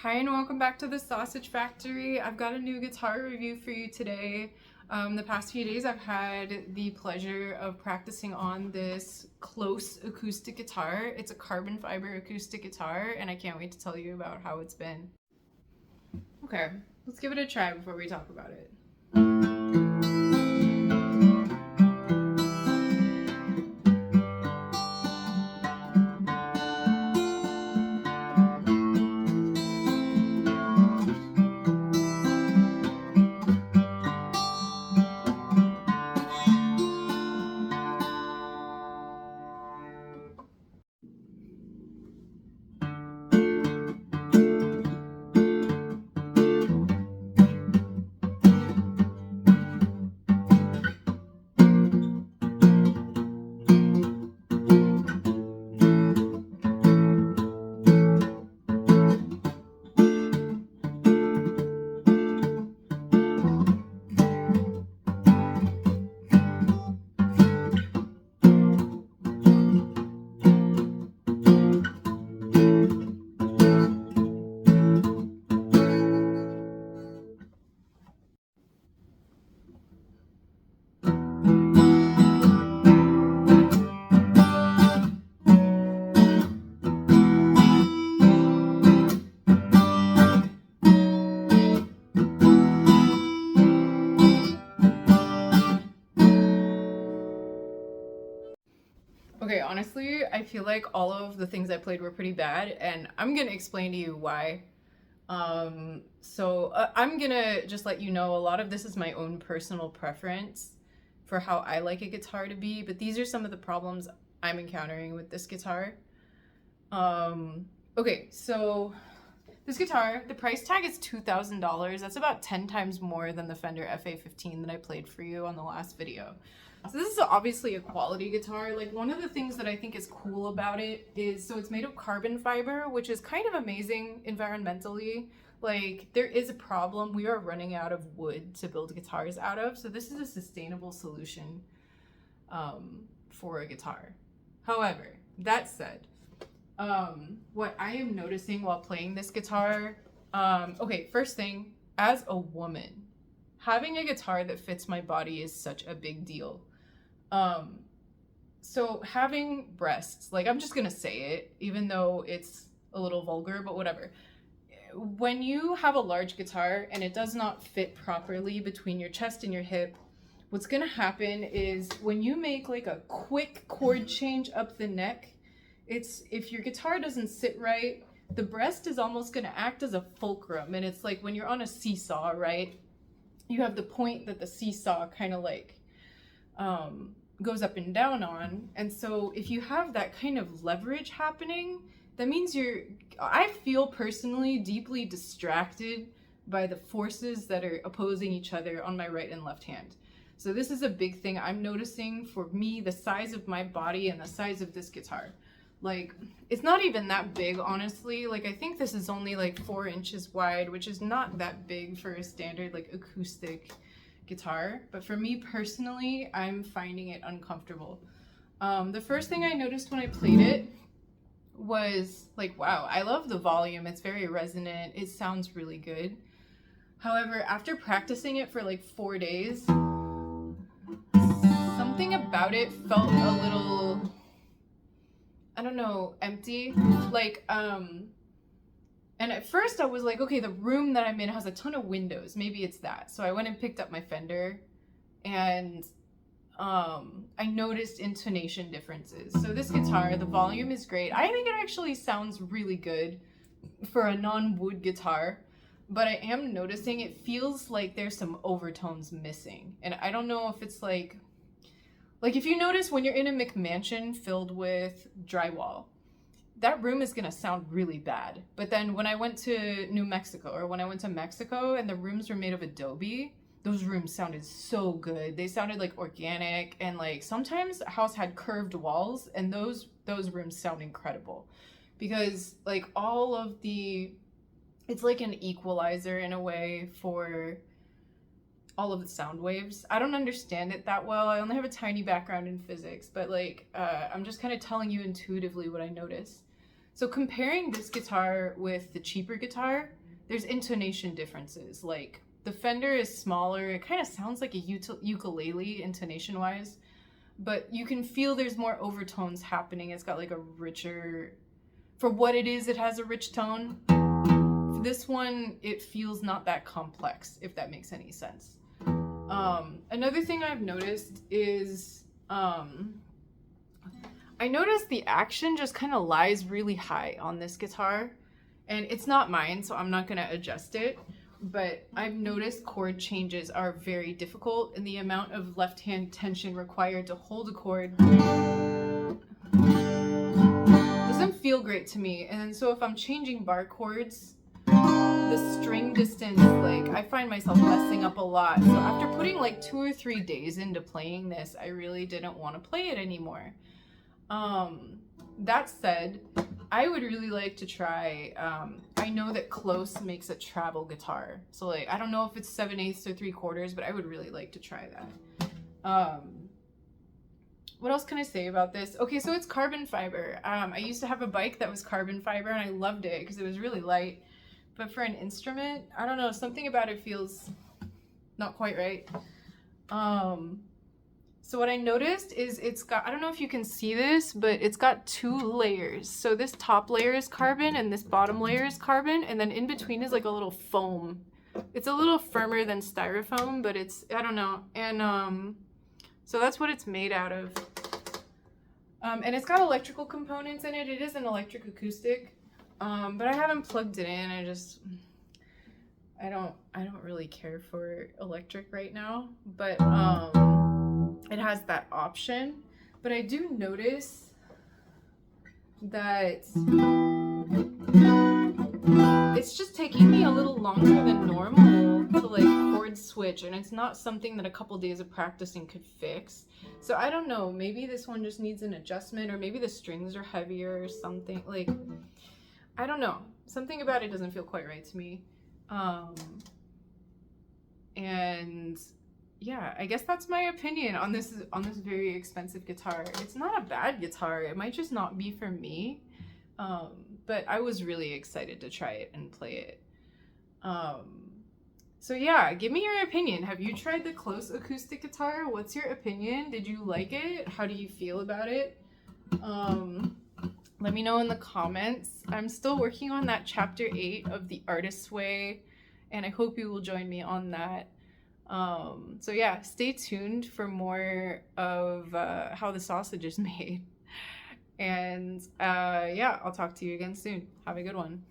Hi and welcome back to the Sausage Factory. I've got a new guitar review for you today. The past few days I've had the pleasure of practicing on this Klos acoustic guitar. It's a carbon fiber acoustic guitar and I can't wait to tell you about how it's been. Okay, let's give it a try before we talk about it. Okay, honestly, I feel like all of the things I played were pretty bad, and I'm gonna explain to you why. I'm gonna just let you know a lot of this is my own personal preference for how I like a guitar to be, but these are some of the problems I'm encountering with this guitar. Okay, so this guitar, the price tag is $2,000. That's about 10 times more than the Fender FA15 that I played for you on the last video. So this is obviously a quality guitar. Like, one of the things that I think is cool about it is, so it's made of carbon fiber, which is kind of amazing environmentally. Like, there is a problem. We are running out of wood to build guitars out of. So this is a sustainable solution for a guitar. However, that said, what I am noticing while playing this guitar, okay, first thing, as a woman, having a guitar that fits my body is such a big deal. So having breasts, like, I'm just gonna say it, even though it's a little vulgar, but whatever. When you have a large guitar and it does not fit properly between your chest and your hip, what's gonna happen is when you make like a quick chord change up the neck, if your guitar doesn't sit right, the breast is almost gonna act as a fulcrum, and it's like when you're on a seesaw, right? You have the point that the seesaw kind of like goes up and down on, and so if you have that kind of leverage happening, that means I feel personally deeply distracted by the forces that are opposing each other on my right and left hand. So this is a big thing I'm noticing for me, the size of my body and the size of this guitar. Like, it's not even that big, honestly. Like, I think this is only like 4 inches wide, which is not that big for a standard like acoustic guitar. But for me personally, I'm finding it uncomfortable. The first thing I noticed when I played it was like, wow, I love the volume. It's very resonant. It sounds really good. However, after practicing it for like 4 days, something about it felt a little, I don't know, empty. Like, and at first I was like, okay, the room that I'm in has a ton of windows. Maybe it's that. So I went and picked up my Fender, and I noticed intonation differences. So this guitar, the volume is great. I think it actually sounds really good for a non-wood guitar, but I am noticing it feels like there's some overtones missing. And I don't know if it's like if you notice when you're in a McMansion filled with drywall, that room is gonna sound really bad. But then when I went to New Mexico, or when I went to Mexico and the rooms were made of adobe, those rooms sounded so good. They sounded like organic, and like sometimes a house had curved walls, and those rooms sound incredible because like it's like an equalizer in a way for all of the sound waves. I don't understand it that well. I only have a tiny background in physics, but like I'm just kind of telling you intuitively what I notice. So comparing this guitar with the cheaper guitar, there's intonation differences. Like the Fender is smaller. It kind of sounds like a ukulele intonation wise, but you can feel there's more overtones happening. It's got like a richer, for what it is, it has a rich tone. For this one, it feels not that complex, if that makes any sense. Another thing I've noticed is, I noticed the action just kind of lies really high on this guitar, and it's not mine, so I'm not gonna adjust it, but I've noticed chord changes are very difficult, and the amount of left hand tension required to hold a chord doesn't feel great to me. And so if I'm changing bar chords, the string distance, like, I find myself messing up a lot. So after putting like 2 or 3 days into playing this, I really didn't want to play it anymore. That said, I would really like to try, I know that Klos makes a travel guitar. So like, I don't know if it's 7/8 or 3/4, but I would really like to try that. What else can I say about this? Okay, so it's carbon fiber. I used to have a bike that was carbon fiber and I loved it because it was really light. But for an instrument, I don't know, something about it feels not quite right. So what I noticed is it's got, I don't know if you can see this, but it's got 2 layers. So this top layer is carbon and this bottom layer is carbon, and then in between is like a little foam. It's a little firmer than styrofoam, but it's, I don't know. And so that's what it's made out of. And it's got electrical components in it. It is an electric acoustic. But I haven't plugged it in. I don't really care for electric right now, but it has that option. But I do notice that it's just taking me a little longer than normal to like chord switch, and it's not something that a couple days of practicing could fix. So I don't know, maybe this one just needs an adjustment, or maybe the strings are heavier or something. Like, I don't know. Something about it doesn't feel quite right to me. And yeah, I guess that's my opinion on this very expensive guitar. It's not a bad guitar. It might just not be for me. But I was really excited to try it and play it. So yeah, give me your opinion. Have you tried the Klos acoustic guitar? What's your opinion? Did you like it? How do you feel about it? Let me know in the comments. I'm still working on that chapter 8 of The Artist's Way, and I hope you will join me on that. So yeah, stay tuned for more of how the sausage is made. And yeah, I'll talk to you again soon. Have a good one.